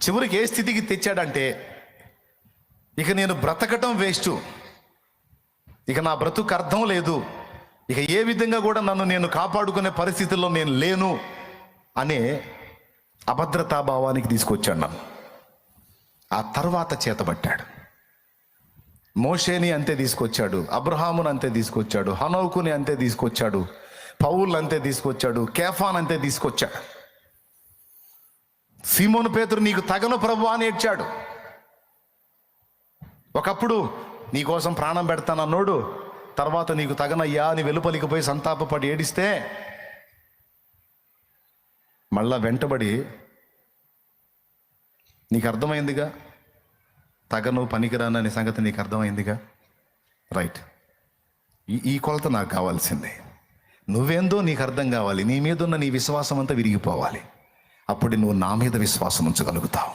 చివరికి ఏ స్థితికి తెచ్చాడంటే, ఇక నేను బ్రతకటం వేస్ట్, ఇక నా బ్రతుకు అర్థం లేదు, ఇక ఏ విధంగా కూడా నన్ను నేను కాపాడుకునే పరిస్థితుల్లో నేను లేను అనే అభద్రతాభావానికి తీసుకొచ్చాడు నన్ను. ఆ తర్వాత చేతబట్టాడు. మోషేని అంతే తీసుకొచ్చాడు, అబ్రహాముని అంతే తీసుకొచ్చాడు, హనోకుని అంతే తీసుకొచ్చాడు, పౌలు అంతే తీసుకొచ్చాడు, కేఫాన్ అంతే తీసుకొచ్చాడు. సీమోను పేతురు నీకు తగను ప్రభువా అని ఏడ్చాడు. ఒకప్పుడు నీకోసం ప్రాణం పెడతానన్నోడు తర్వాత నీకు తగనయ్యా అని వెలుపలికి పోయి సంతాపపడి ఏడిస్తే మళ్ళా వెంటబడి నీకు అర్థమైందిగా తగను పనికిరాననే సంగతి నీకు అర్థమైందిగా, రైట్, ఈ కొలత నాకు కావాల్సిందే. నువ్వేందో నీకు అర్థం కావాలి, నీ మీద ఉన్న నీ విశ్వాసం అంతా విరిగిపోవాలి. అప్పుడు నువ్వు నా మీద విశ్వాసం ఉంచగలుగుతావు.